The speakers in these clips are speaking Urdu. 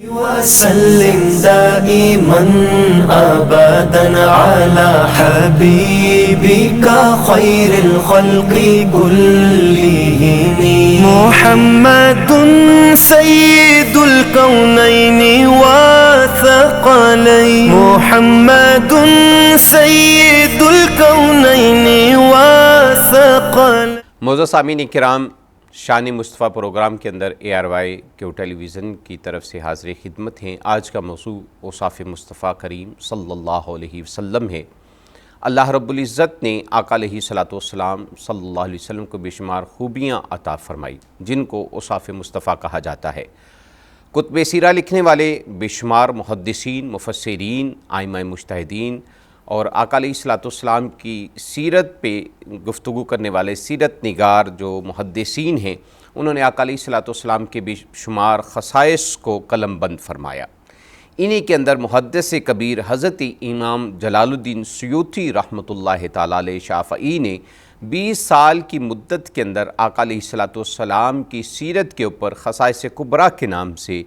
وسلم دائما أبدا على حبيبك خير الخلق كلهم محمد سيد الكونين وثقلين محمد سيد الكونين وثقلين معزز سامعین کرام، شان مصطفیٰ پروگرام کے اندر ARY کیو ٹیلی ویژن کی طرف سے حاضر خدمت ہیں۔ آج کا موضوع اوصاف مصطفیٰ کریم صلی اللہ علیہ وسلم ہے۔ اللہ رب العزت نے آقا علیہ السلام صلی اللہ علیہ وسلم کو بے شمار خوبیاں عطا فرمائی، جن کو اوصاف مصطفیٰ کہا جاتا ہے۔ کتب سیرہ لکھنے والے بے شمار محدثین، مفسرین، ائمہ مجتہدین اور آقا علیہ السلام کی سیرت پہ گفتگو کرنے والے سیرت نگار جو محدثین ہیں، انہوں نے آقا علیہ السلام کے بے شمار خصائص کو قلم بند فرمایا۔ انہی کے اندر محدث کبیر حضرت امام جلال الدین سیوطی رحمۃ اللہ تعالیٰ علیہ شافعی نے 20 سال کی مدت کے اندر آقا علیہ السلام کی سیرت کے اوپر خصائص کبریٰ کے نام سے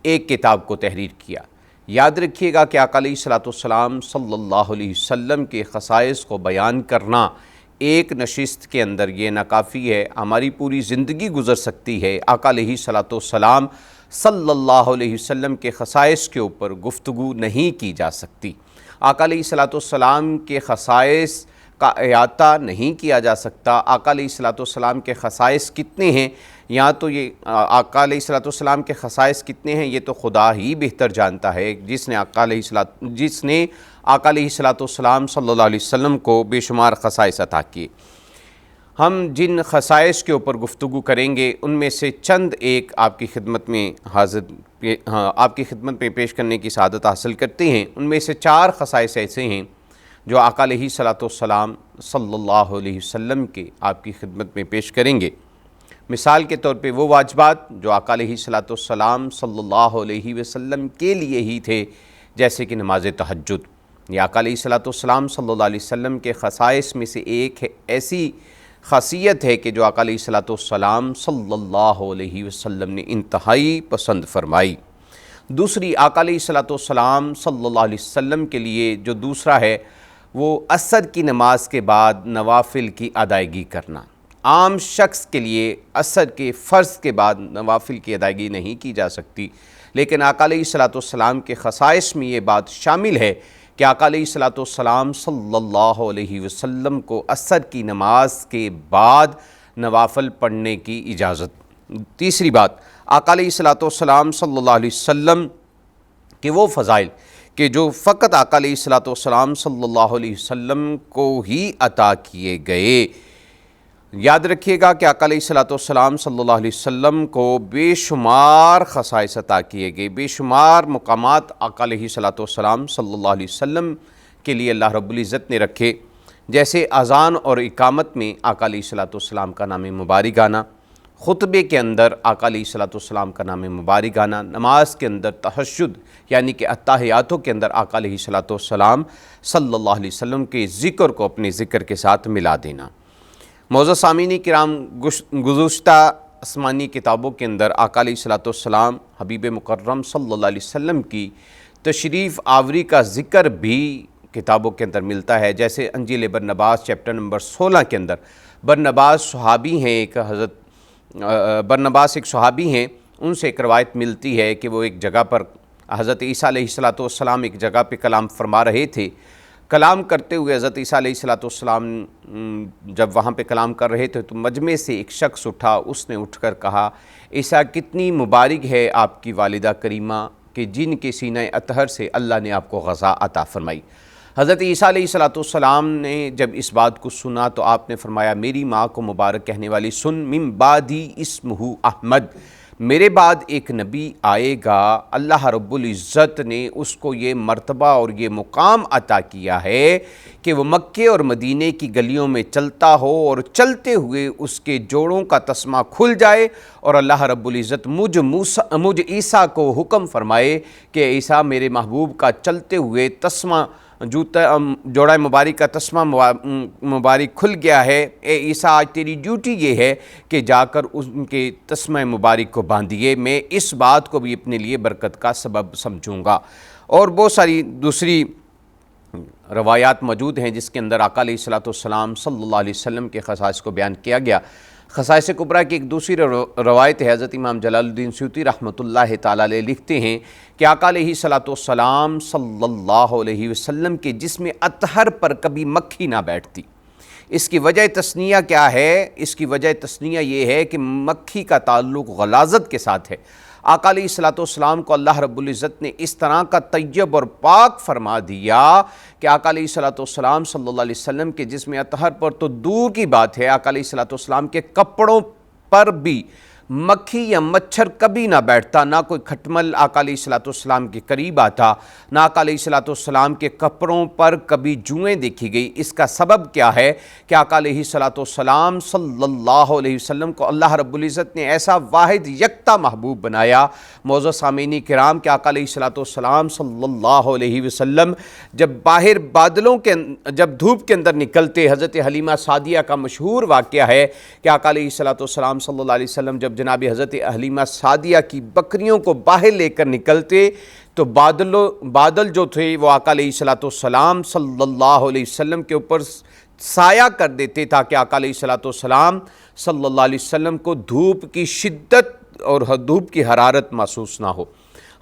ایک کتاب کو تحریر کیا۔ یاد رکھیے گا کہ آقا علیہ السلام صلی اللہ علیہ وسلم کے خصائص کو بیان کرنا ایک نشست کے اندر یہ ناکافی ہے، ہماری پوری زندگی گزر سکتی ہے آقا علیہ السلام صلی اللہ علیہ وسلم کے خصائص کے اوپر گفتگو نہیں کی جا سکتی۔ آقا علیہ السلام کے خصائص کا احاطہ نہیں کیا جا سکتا۔ آقا علیہ السلام کے خصائص کتنے ہیں، یا تو یہ آقا علیہ السلام کے خصائص کتنے ہیں یہ تو خدا ہی بہتر جانتا ہے، جس نے آقا علیہ السلام صلی اللہ علیہ وسلم کو بے شمار خصائص عطا کیے۔ ہم جن خصائص کے اوپر گفتگو کریں گے ان میں سے چند ایک آپ کی خدمت میں پیش کرنے کی سعادت حاصل کرتے ہیں۔ ان میں سے 4 خصائص ایسے ہیں جو آقا علیہ السلام صلی اللہ علیہ وسلم کے آپ کی خدمت میں پیش کریں گے۔ مثال کے طور پہ وہ واجبات جو آقا علیہ السلام صلی اللہ علیہ وسلم کے لیے ہی تھے، جیسے کہ نماز تہجد، یہ آقا علیہ السلام صلی اللہ علیہ وسلم کے خصائص میں سے ایک ایسی خاصیت ہے کہ جو آقا علیہ السلام صلی اللہ علیہ وسلم نے انتہائی پسند فرمائی۔ دوسری، آقا علیہ السلام صلی اللہ علیہ وسلم کے لیے جو دوسرا ہے وہ عصر کی نماز کے بعد نوافل کی ادائیگی کرنا۔ عام شخص کے لیے عصر کے فرض کے بعد نوافل کی ادائیگی نہیں کی جا سکتی، لیکن آقا علیہ السلام کے خصائص میں یہ بات شامل ہے کہ آقا علیہ السلام صلی اللہ علیہ وسلم کو عصر کی نماز کے بعد نوافل پڑھنے کی اجازت۔ تیسری بات، آقا علیہ السلام صلی اللہ علیہ وسلم کے وہ فضائل کہ جو فقط آقا علیہ السلام صلی اللہ علیہ وسلم کو ہی عطا کیے گئے۔ یاد رکھیے گا کہ آقا علیہ السلام صلی اللہ علیہ وسلم کو بے شمار خصائص عطا کیے گئے، بے شمار مقامات آقا علیہ السلام صلی اللہ علیہ وسلم کے لیے اللہ رب العزت نے رکھے، جیسے اذان اور اقامت میں آقا علیہ السلام کا نام مبارک آنا، خطبے کے اندر آقا علیہ السلام کا نام مبارک آنا، نماز کے اندر تہجد یعنی کہ اتحیاتوں کے اندر آقا علیہ السلام صلی اللہ علیہ وسلم کے ذکر کو اپنے ذکر کے ساتھ ملا دینا۔ معزز سامعین کرام، گزشتہ آسمانی کتابوں کے اندر آقا علیہ السلام حبیب مکرم صلی اللہ علیہ وسلم کی تشریف آوری کا ذکر بھی کتابوں کے اندر ملتا ہے، جیسے انجیل برنباس چیپٹر نمبر 16 کے اندر برنباس ایک صحابی ہیں، ان سے ایک روایت ملتی ہے کہ وہ ایک جگہ پر حضرت عیسیٰ علیہ السلام ایک جگہ پہ کلام فرما رہے تھے۔ کلام کرتے ہوئے حضرت عیسیٰ علیہ السلام جب وہاں پہ کلام کر رہے تھے تو مجمع سے ایک شخص اٹھا، اس نے اٹھ کر کہا، عیسیٰ کتنی مبارک ہے آپ کی والدہ کریمہ کہ جن کے سینہ اطہر سے اللہ نے آپ کو غذا عطا فرمائی۔ حضرت عیسیٰ علیہ السلام نے جب اس بات کو سنا تو آپ نے فرمایا، میری ماں کو مبارک کہنے والی سن، من بعدی اسمہ احمد، میرے بعد ایک نبی آئے گا، اللہ رب العزت نے اس کو یہ مرتبہ اور یہ مقام عطا کیا ہے کہ وہ مکے اور مدینے کی گلیوں میں چلتا ہو اور چلتے ہوئے اس کے جوڑوں کا تسمہ کھل جائے اور اللہ رب العزت مجھ عیسیٰ کو حکم فرمائے کہ عیسیٰ میرے محبوب کا چلتے ہوئے تسمہ جوتا جوڑا مبارک کا تسمہ مبارک کھل گیا ہے، اے عیسیٰ آج تیری ڈیوٹی یہ ہے کہ جا کر ان کے تسمہ مبارک کو باندھیے، میں اس بات کو بھی اپنے لیے برکت کا سبب سمجھوں گا۔ اور بہت ساری دوسری روایات موجود ہیں جس کے اندر آقا علیہ الصلوۃ والسلام صلی اللہ علیہ وسلم کے خصائص کو بیان کیا گیا۔ خصائص کبریٰ کی ایک دوسری روایت ہے، حضرت امام جلال الدین سیوطی رحمۃ اللہ تعالیٰ علیہ لکھتے ہیں کہ آقا علیہ الصلوۃ والسلام صلی اللہ علیہ وسلم کے جسم اطہر پر کبھی مکھی نہ بیٹھتی۔ اس کی وجہ تثنیہ کیا ہے؟ اس کی وجہ تثنیہ یہ ہے کہ مکھی کا تعلق غلاظت کے ساتھ ہے۔ آقا علیہ الصلوۃ والسلام کو اللہ رب العزت نے اس طرح کا طیب اور پاک فرما دیا کہ آقا علیہ الصلوۃ والسلام صلی اللہ علیہ وسلم کے جسم اطہر پر تو دور کی بات ہے، آقا علیہ الصلوۃ والسلام کے کپڑوں پر بھی مکھی یا مچھر کبھی نہ بیٹھتا، نہ کوئی کھٹمل آقا علیہ الصلوۃ والسلام کے قریب آتا، نہ آقا علیہ الصلوۃ والسلام کے کپڑوں پر کبھی جوئیں دیکھی گئی۔ اس کا سبب کیا ہے کہ آقا علیہ الصلوۃ والسلام صلی اللہ علیہ وسلم کو اللہ رب العزت نے ایسا واحد یکتا محبوب بنایا۔ معزز سامعین کرام کہ آقا علیہ الصلوۃ والسلام صلی اللہ علیہ وسلم جب باہر بادلوں کے جب دھوپ کے اندر نکلتے، حضرت حلیمہ سعدیہ کا مشہور واقعہ ہے کہ آقا علیہ الصلوۃ والسلام صلی اللہ علیہ وسلم جب جناب حضرت حلیمہ سعدیہ کی بکریوں کو باہر لے کر نکلتے تو بادل جو تھے وہ آقا علیہ الصلوۃ والسلام صلی اللہ علیہ وسلم کے اوپر سایہ کر دیتے تاکہ آقا علیہ الصلوۃ والسلام صلی اللہ علیہ وسلم کو دھوپ کی شدت اور دھوپ کی حرارت محسوس نہ ہو۔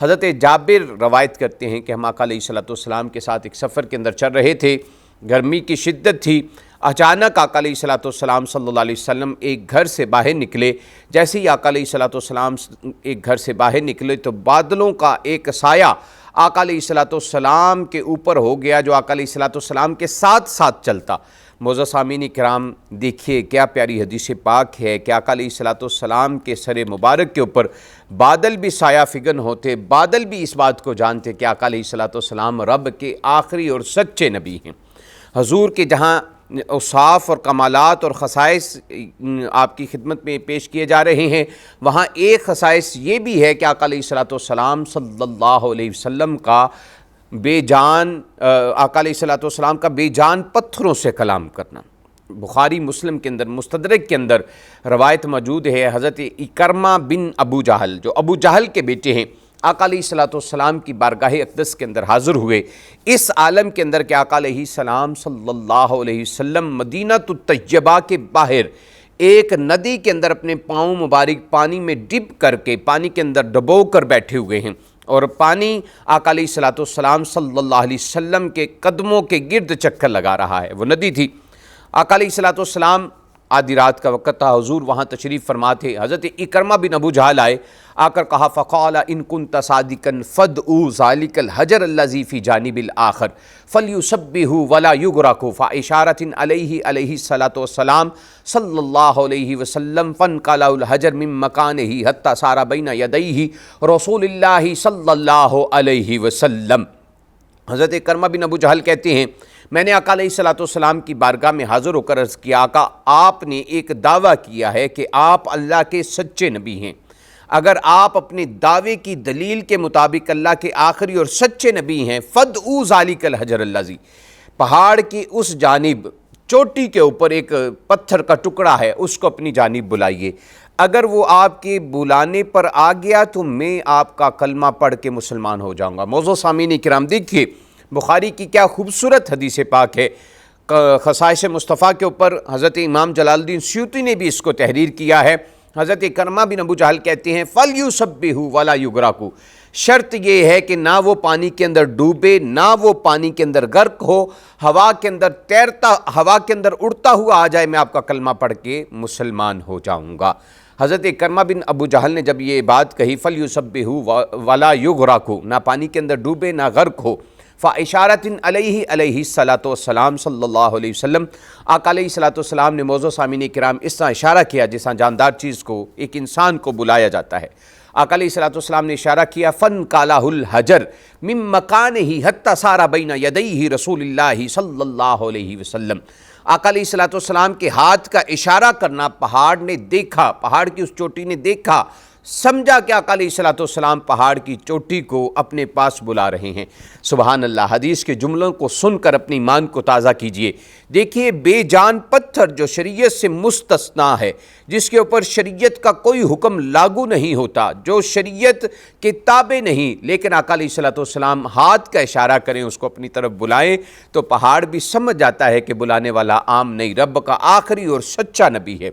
حضرت جابر روایت کرتے ہیں کہ ہم آقا علیہ الصلوۃ والسلام کے ساتھ ایک سفر کے اندر چل رہے تھے، گرمی کی شدت تھی، اچانک آقا علیہ الصلوۃ والسلام صلی اللہ علیہ وسلم ایک گھر سے باہر نکلے۔ جیسے ہی آقا علیہ الصلوۃ والسلام ایک گھر سے باہر نکلے تو بادلوں کا ایک سایہ آقا علیہ الصلوۃ والسلام کے اوپر ہو گیا جو آقا علیہ الصلوۃ والسلام کے ساتھ ساتھ چلتا۔ معزز سامعین کرام دیکھیے کیا پیاری حدیث پاک ہے کہ آقا علیہ الصلوۃ والسلام کے سر مبارک کے اوپر بادل بھی سایہ فگن ہوتے، بادل بھی اس بات کو جانتے کہ آقا علیہ الصلوۃ والسلام رب کے آخری اور سچے نبی ہیں۔ حضور کے جہاں اوصاف اور کمالات اور خصائص آپ کی خدمت میں پیش کیے جا رہے ہیں، وہاں ایک خصائص یہ بھی ہے کہ آقا علیہ الصلوۃ والسلام صلی اللہ علیہ وسلم کا بے جان آقا علیہ الصلوۃ والسلام کا بے جان پتھروں سے کلام کرنا۔ بخاری مسلم کے اندر مستدرک کے اندر روایت موجود ہے، حضرت اکرمہ بن ابو جہل جو ابو جہل کے بیٹے ہیں، آقا علیہ الصلوۃ والسلام کی بارگاہ اقدس کے اندر حاضر ہوئے، اس عالم کے اندر کہ آقا علیہ السلام صلی اللہ علیہ وسلم مدینہ الطیبہ کے باہر ایک ندی کے اندر اپنے پاؤں مبارک پانی میں ڈپ کر کے پانی کے اندر ڈبو کر بیٹھے ہوئے ہیں، اور پانی آقا علیہ الصلوۃ والسلام صلی اللہ علیہ وسلم کے قدموں کے گرد چکر لگا رہا ہے۔ وہ ندی تھی۔ آقا علیہ الصلوۃ والسلام آدھی رات کا وقت تھا، حضور وہاں تشریف فرما تھے۔ حضرت اکرمہ بن ابو جہل آئے، آ کر کہا فقال ان كنت صادقا فادعوا ذلك الحجر الذي في جانب الآخر فليسبه ولا يغرق فاشارة علیہ الصلاۃ والسلام صلی اللہ علیہ وسلم فانقلع الحجر من مكانه حتى صار بين يديه رسول اللہ صلی اللہ علیہ وسلم۔ حضرت اکرمہ بن ابو جہل کہتے ہیں میں نے آقا علیہ الصلوۃ والسلام کی بارگاہ میں حاضر ہو کر عرض کیا، آقا آپ نے ایک دعویٰ کیا ہے کہ آپ اللہ کے سچے نبی ہیں، اگر آپ اپنے دعوے کی دلیل کے مطابق اللہ کے آخری اور سچے نبی ہیں فدعوا ذالک الحجر الذی، پہاڑ کی اس جانب چوٹی کے اوپر ایک پتھر کا ٹکڑا ہے اس کو اپنی جانب بلائیے، اگر وہ آپ کے بلانے پر آ گیا تو میں آپ کا کلمہ پڑھ کے مسلمان ہو جاؤں گا۔ معزز سامعین کرام دیکھیے بخاری کی کیا خوبصورت حدیث پاک ہے۔ خصائص مصطفیٰ کے اوپر حضرت امام جلال الدین سیوطی نے بھی اس کو تحریر کیا ہے۔ حضرت اکرمہ بن ابو جہل کہتے ہیں فَلْيُسَبِّحُوا وَلَا يُغْرَقُوا، شرط یہ ہے کہ نہ وہ پانی کے اندر ڈوبے، نہ وہ پانی کے اندر غرق ہو، ہوا کے اندر تیرتا، ہوا کے اندر اڑتا ہوا آ جائے، میں آپ کا کلمہ پڑھ کے مسلمان ہو جاؤں گا۔ حضرت اکرمہ بن ابو جہل نے جب یہ بات کہی فَلْيُسَبِّحُوا وَلَا يُغْرَقُوا، نہ پانی کے اندر ڈوبے نہ غرق ہو، فَإِشَارَةٍ علیہ الصلاۃ والسلام صلی اللہ علیہ وسلم، آقا علیہ الصلاۃ والسلام نے معزز سامعین کرام اس طرح اشارہ کیا جس طرح جاندار چیز کو، ایک انسان کو بلایا جاتا ہے۔ آقا علیہ الصلاۃ والسلام نے اشارہ کیا فَانْقَلَعَ الْحَجَرُ مِن مَّكَانِهِ حَتَّى صَارَ بَيْنَ يَدَيْهِ رسول اللہ صلی اللہ علیہ وسلم۔ آقا علیہ الصلاۃ والسلام کے ہاتھ کا اشارہ کرنا پہاڑ نے دیکھا، پہاڑ کی اس چوٹی نے دیکھا سمجھا کہ آقا علیہ الصلوۃ والسلام پہاڑ کی چوٹی کو اپنے پاس بلا رہے ہیں۔ سبحان اللہ، حدیث کے جملوں کو سن کر اپنی ایمان کو تازہ کیجئے۔ دیکھیے، بے جان پتھر جو شریعت سے مستثنا ہے، جس کے اوپر شریعت کا کوئی حکم لاگو نہیں ہوتا، جو شریعت کے تابع نہیں، لیکن آقا علیہ الصلوۃ والسلام ہاتھ کا اشارہ کریں، اس کو اپنی طرف بلائیں تو پہاڑ بھی سمجھ جاتا ہے کہ بلانے والا عام نہیں، رب کا آخری اور سچا نبی ہے۔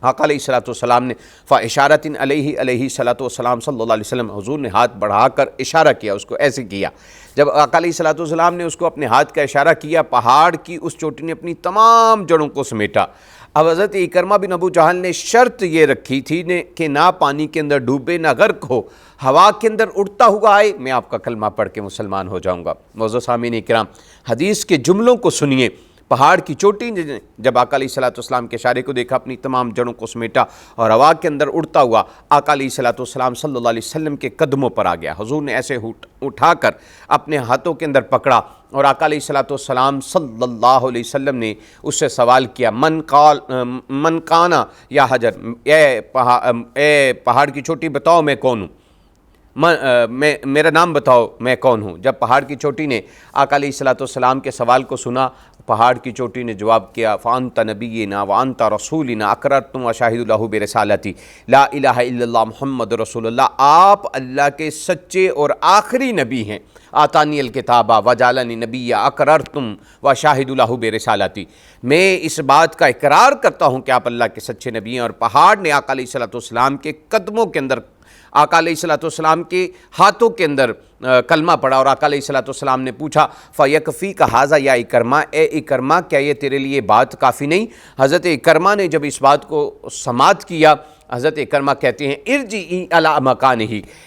آقا علیہ الصلوۃ والسلام نے فاشارۃ علیہ الصلوۃ والسلام صلی اللہ علیہ وسلم، حضور نے ہاتھ بڑھا کر اشارہ کیا، اس کو ایسے کیا۔ جب آقا علیہ الصلوۃ والسلام نے اس کو اپنے ہاتھ کا اشارہ کیا، پہاڑ کی اس چوٹی نے اپنی تمام جڑوں کو سمیٹا۔ اب حضرت اکرمہ بن ابو جہل نے شرط یہ رکھی تھی کہ نہ پانی کے اندر ڈوبے، نہ غرق ہو، ہوا کے اندر اڑتا ہوا آئے، میں آپ کا کلمہ پڑھ کے مسلمان ہو جاؤں گا۔ معزز سامعین کرام، حدیث کے جملوں کو سنیے۔ پہاڑ کی چوٹی نے جب آقا علیہ الصلوۃ والسلام کے اشارے کو دیکھا، اپنی تمام جڑوں کو سمیٹا اور ہوا کے اندر اڑتا ہوا آقا علیہ الصلوۃ والسلام صلی اللہ علیہ وسلم کے قدموں پر آ گیا۔ حضور نے ایسے اٹھا کر اپنے ہاتھوں کے اندر پکڑا اور آقا علیہ الصلوۃ والسلام صلی اللہ علیہ وسلم نے اس سے سوال کیا، من کانا یا حجر، اے پہاڑ کی چوٹی بتاؤ میں کون ہوں، میرا نام بتاؤ میں کون ہوں۔ جب پہاڑ کی چوٹی نے آقا علیہ الصلوۃ والسلام کے سوال کو سنا، پہاڑ کی چوٹی نے جواب کیا، فانت نبینا وانت رسولنا اقررتم وشاہد لہ برسالتی لا الہ الا اللہ محمد رسول اللہ، آپ اللہ کے سچے اور آخری نبی ہیں۔ آتانی الکتاب وجعلنی نبیا اقررتم وشاہد لہ برسالتی، میں اس بات کا اقرار کرتا ہوں کہ آپ اللہ کے سچے نبی ہیں۔ اور پہاڑ نے آقا علیہ الصلوۃ والسلام کے قدموں کے اندر، آقا علیہ الصلوۃ والسلام کے ہاتھوں کے اندر کلمہ پڑھا، اور آقا علیہ الصلوۃ والسلام نے پوچھا، فَيَكْفِيكَ هَذَا يَا اکرمہ، اے اکرمہ کیا یہ تیرے لیے بات کافی نہیں؟ حضرت اکرمہ نے جب اس بات کو سماعت کیا، حضرت اکرمہ کہتے ہیں، ارجعی علی مکانہ،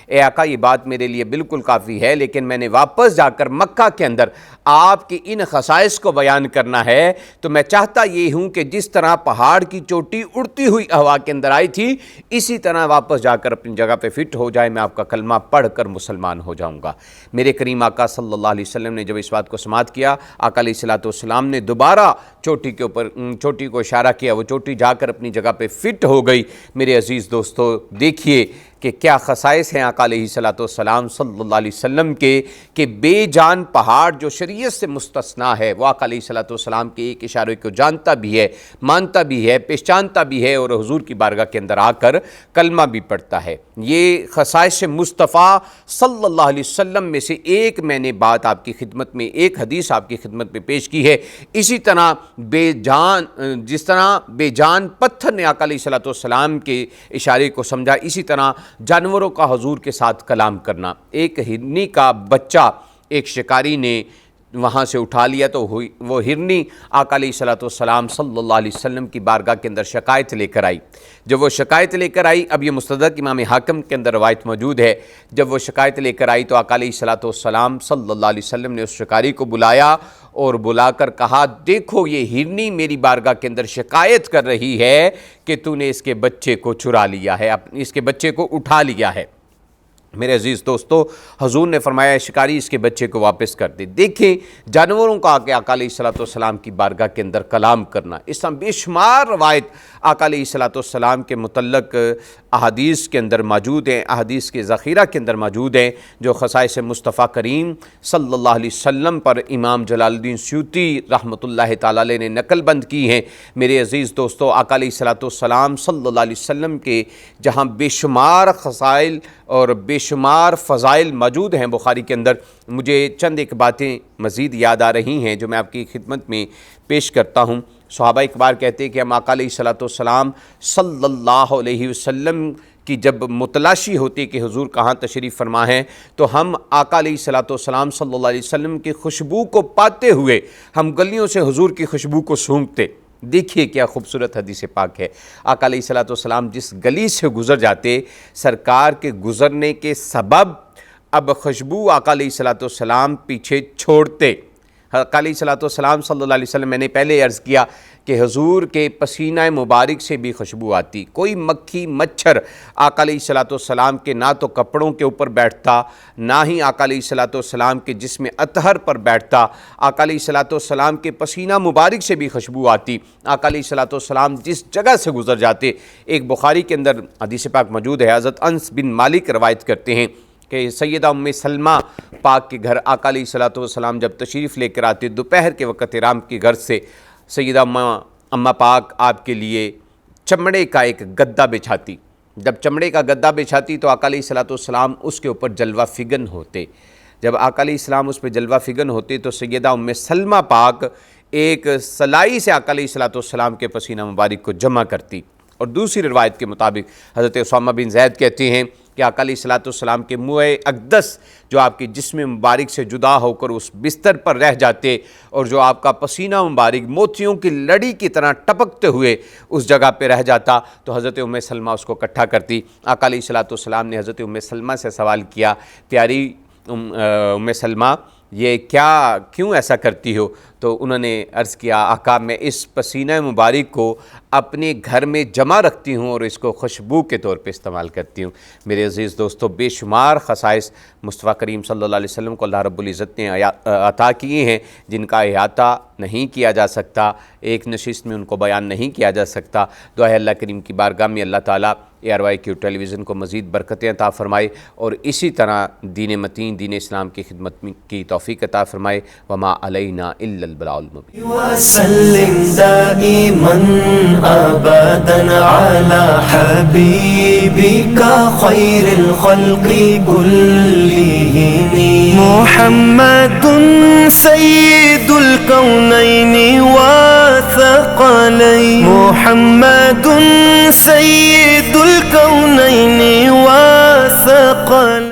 اے آقا یہ بات میرے لیے بالکل کافی ہے، لیکن میں نے واپس جا کر مکہ کے اندر آپ کے ان خصائص کو بیان کرنا ہے، تو میں چاہتا یہ ہوں کہ جس طرح پہاڑ کی چوٹی اڑتی ہوئی ہوا کے اندر آئی تھی، اسی طرح واپس جا کر اپنی جگہ پہ فٹ ہو جائے، میں آپ کا کلمہ پڑھ کر مسلمان ہو جاؤں گا۔ میرے کریم آقا صلی اللہ علیہ وسلم نے جب اس بات کو سماعت کیا، آقا علیہ الصلوۃ والسلام نے دوبارہ چوٹی کو اشارہ کیا، وہ چوٹی جا کر اپنی جگہ پہ فٹ ہو گئی۔ میرے عزیز دوستو، دیکھیے کہ کیا خصائص ہیں آقا علیہ الصلوۃ والسلام صلی اللہ علیہ وسلم کے، کہ بے جان پہاڑ جو شریعت سے مستثنا ہے، وہ آقا علیہ الصلوۃ والسلام کے ایک اشارے کو جانتا بھی ہے، مانتا بھی ہے، پہچانتا بھی ہے، اور حضور کی بارگاہ کے اندر آ کر کلمہ بھی پڑھتا ہے۔ یہ خصائص مصطفیٰ صلی اللہ علیہ وسلم میں سے ایک میں نے بات آپ کی خدمت میں، ایک حدیث آپ کی خدمت میں پیش کی ہے۔ اسی طرح جس طرح بے جان پتھر نے آقا علیہ الصلوۃ والسلام کے اشارے کو سمجھا، اسی طرح جانوروں کا حضور کے ساتھ کلام کرنا۔ ایک ہرنی کا بچہ ایک شکاری نے وہاں سے اٹھا لیا، تو وہ ہرنی آقا علیہ الصلوۃ والسلام صلی اللہ علیہ وسلم کی بارگاہ کے اندر شکایت لے کر آئی۔ جب وہ شکایت لے کر آئی، اب یہ مستدرک امام حاکم کے اندر روایت موجود ہے، جب وہ شکایت لے کر آئی تو آقا علیہ الصلوۃ والسلام صلی اللہ علیہ وسلم نے اس شکاری کو بلایا اور بلا کر کہا، دیکھو یہ ہرنی میری بارگاہ کے اندر شکایت کر رہی ہے کہ تو نے اس کے بچے کو چرا لیا ہے، اس کے بچے کو اٹھا لیا ہے۔ میرے عزیز دوستو، حضور نے فرمایا شکاری اس کے بچے کو واپس کر دے۔ دیکھیں جانوروں کا آقا علیہ الصلوۃ والسلام کی بارگاہ کے اندر کلام کرنا، اس طرح بے شمار روایت آقا علیہ الصلوۃ والسلام کے متعلق احادیث کے اندر موجود ہیں، احادیث کے ذخیرہ کے اندر موجود ہیں، جو خصائص مصطفیٰ کریم صلی اللہ علیہ وسلم پر امام جلال الدین سیوطی رحمۃ اللہ تعالی علیہ نے نقل بند کی ہیں۔ میرے عزیز دوستو، آقا علیہ الصلوۃ والسلام صلی اللہ علیہ وسلم کے جہاں بے شمار خصائل اور بے شمار فضائل موجود ہیں بخاری کے اندر، مجھے چند ایک باتیں مزید یاد آ رہی ہیں جو میں آپ کی خدمت میں پیش کرتا ہوں۔ صحابہ اکبار کہتے ہیں کہ ہم آقا علیہ الصلوۃ والسلام صلی اللہ علیہ وسلم کی جب متلاشی ہوتی کہ حضور کہاں تشریف فرما ہیں، تو ہم آقا علیہ الصلوۃ والسلام صلی اللہ علیہ وسلم کی خوشبو کو پاتے ہوئے ہم گلیوں سے حضور کی خوشبو کو سونگھتے۔ دیکھیے کیا خوبصورت حدیث پاک ہے۔ آقا علیہ الصلوۃ والسلام جس گلی سے گزر جاتے، سرکار کے گزرنے کے سبب اب خوشبو آقا علیہ الصلوۃ والسلام پیچھے چھوڑتے۔ آقا علیہ الصلوۃ والسلام صلی اللہ علیہ وسلم، میں نے پہلے عرض کیا کہ حضور کے پسینہ مبارک سے بھی خوشبو آتی، کوئی مکھی مچھر آقا علیہ الصلوۃ والسلام کے نہ تو کپڑوں کے اوپر بیٹھتا، نہ ہی آقا علیہ الصلوۃ والسلام کے جسم اطہر پر بیٹھتا۔ آقا علیہ الصلوۃ والسلام کے پسینہ مبارک سے بھی خوشبو آتی۔ آقا علیہ الصلوۃ والسلام جس جگہ سے گزر جاتے، ایک بخاری کے اندر حدیث پاک موجود ہے، حضرت انس بن مالک روایت کرتے ہیں کہ سیدہ ام سلمہ پاک کے گھر آقا علیہ الصلوۃ والسلام جب تشریف لے کر آتے، دوپہر کے وقت رام کے گھر سے سیدہ اماں پاک آپ کے لیے چمڑے کا ایک گدا بچھاتی۔ جب چمڑے کا گدا بچھاتی تو آقا علیہ الصلوۃ والسلام اس کے اوپر جلوہ فگن ہوتے۔ جب آقا علیہ السلام اس پہ جلوہ فگن ہوتے تو سیدہ ام سلمہ پاک ایک سلائی سے آقا علیہ الصلوۃ والسلام کے پسینہ مبارک کو جمع کرتی۔ اور دوسری روایت کے مطابق حضرت اسامہ بن زید کہتے ہیں کہ آقا علیہ الصلوۃ والسلام کے منہ اقدس جو آپ کے جسم مبارک سے جدا ہو کر اس بستر پر رہ جاتے، اور جو آپ کا پسینہ مبارک موتیوں کی لڑی کی طرح ٹپکتے ہوئے اس جگہ پہ رہ جاتا، تو حضرت ام سلمہ اس کو اکٹھا کرتی۔ آقا علیہ الصلوۃ والسلام نے حضرت ام سلمہ سے سوال کیا، پیاری ام سلمہ یہ کیوں ایسا کرتی ہو؟ تو انہوں نے عرض کیا، آقا میں اس پسینہ مبارک کو اپنے گھر میں جمع رکھتی ہوں اور اس کو خوشبو کے طور پہ استعمال کرتی ہوں۔ میرے عزیز دوستو، بے شمار خصائص مصطفیٰ کریم صلی اللہ علیہ وسلم کو اللہ رب العزت نے عطا کیے ہیں جن کا احاطہ نہیں کیا جا سکتا، ایک نشست میں ان کو بیان نہیں کیا جا سکتا۔ دعا ہے اللہ کریم کی بارگاہ میں اللہ تعالیٰ ARYQ ٹیلی ویژن کو مزید برکتیں عطا فرمائے اور اسی طرح دین متین، دین اسلام کی خدمت کی توفیق عطا فرمائے۔ وما علینا الا البلاغ المبین۔ وسلم دائما ابدا على حبيبك خير الخلق كلهم محمد سيد الكونين وثقلين محمد سيد الكونين وثقلين